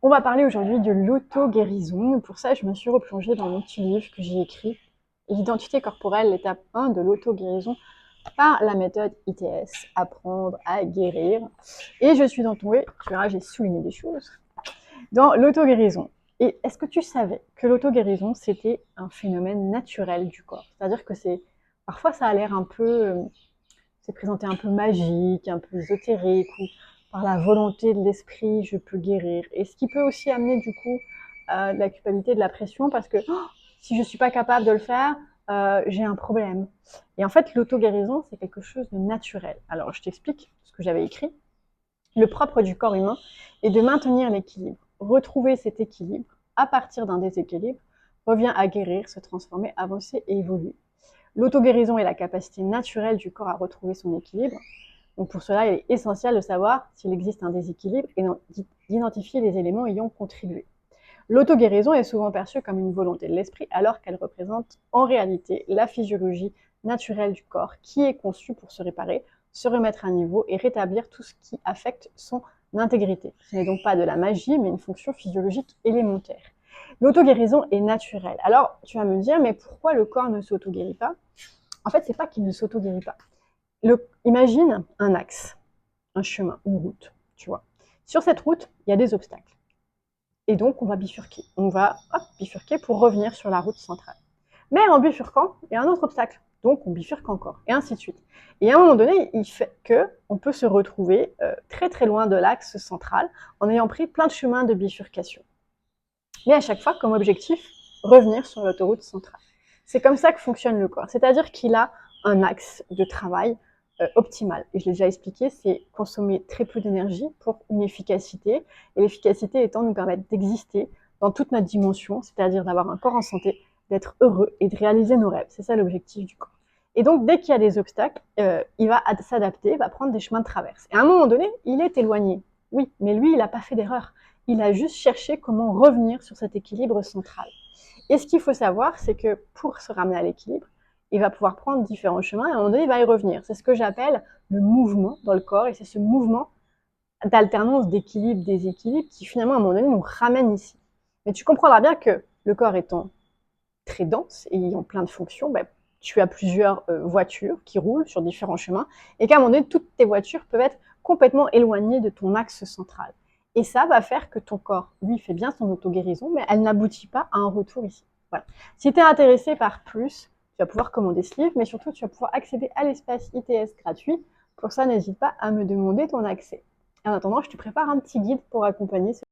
On va parler aujourd'hui de l'auto-guérison. Pour ça, je me suis replongée dans mon petit livre que j'ai écrit, L'identité corporelle, l'étape 1 de l'auto-guérison par la méthode ITS, apprendre à guérir. Et je suis tombée, tu verras, j'ai souligné des choses, dans l'auto-guérison. Et est-ce que tu savais que l'auto-guérison, c'était un phénomène naturel du corps? C'est-à-dire que parfois ça a l'air un peu, c'est présenté un peu magique, un peu ésotérique, ou par la volonté de l'esprit, je peux guérir. Et ce qui peut aussi amener du coup de la culpabilité, de la pression, parce que si je ne suis pas capable de le faire, j'ai un problème. Et en fait, l'auto-guérison, c'est quelque chose de naturel. Alors, je t'explique ce que j'avais écrit. Le propre du corps humain est de maintenir l'équilibre. Retrouver cet équilibre à partir d'un déséquilibre revient à guérir, se transformer, avancer et évoluer. L'auto-guérison est la capacité naturelle du corps à retrouver son équilibre. Donc pour cela, il est essentiel de savoir s'il existe un déséquilibre et d'identifier les éléments ayant contribué. L'auto-guérison est souvent perçue comme une volonté de l'esprit, alors qu'elle représente en réalité la physiologie naturelle du corps qui est conçue pour se réparer, se remettre à niveau et rétablir tout ce qui affecte son intégrité. Ce n'est donc pas de la magie, mais une fonction physiologique élémentaire. L'auto-guérison est naturelle. Alors, tu vas me dire, mais pourquoi le corps ne s'auto-guérit pas? En fait, c'est pas qu'il ne s'auto-guérit pas. Imagine un axe, un chemin, une route, tu vois. Sur cette route, il y a des obstacles. Et donc, on va bifurquer. On va bifurquer pour revenir sur la route centrale. Mais en bifurquant, il y a un autre obstacle. Donc, on bifurque encore, et ainsi de suite. Et à un moment donné, il fait qu'on peut se retrouver très très loin de l'axe central en ayant pris plein de chemins de bifurcation. Mais à chaque fois, comme objectif, revenir sur l'autoroute centrale. C'est comme ça que fonctionne le corps. C'est-à-dire qu'il a un axe de travail optimal. Et je l'ai déjà expliqué, c'est consommer très peu d'énergie pour une efficacité. Et l'efficacité étant nous permettre d'exister dans toute notre dimension, c'est-à-dire d'avoir un corps en santé, d'être heureux et de réaliser nos rêves. C'est ça l'objectif du corps. Et donc, dès qu'il y a des obstacles, il va s'adapter, va prendre des chemins de traverse. Et à un moment donné, il est éloigné. Oui, mais lui, il n'a pas fait d'erreur. Il a juste cherché comment revenir sur cet équilibre central. Et ce qu'il faut savoir, c'est que pour se ramener à l'équilibre, il va pouvoir prendre différents chemins et à un moment donné, il va y revenir. C'est ce que j'appelle le mouvement dans le corps et c'est ce mouvement d'alternance d'équilibre, déséquilibre qui finalement à un moment donné nous ramène ici. Mais tu comprendras bien que le corps étant très dense et ayant plein de fonctions, tu as plusieurs voitures qui roulent sur différents chemins et qu'à un moment donné, toutes tes voitures peuvent être complètement éloignées de ton axe central. Et ça va faire que ton corps, lui, fait bien son auto-guérison, mais elle n'aboutit pas à un retour ici. Voilà. Si tu es intéressé par plus, tu vas pouvoir commander ce livre, mais surtout, tu vas pouvoir accéder à l'espace ITS gratuit. Pour ça, n'hésite pas à me demander ton accès. En attendant, je te prépare un petit guide pour accompagner ce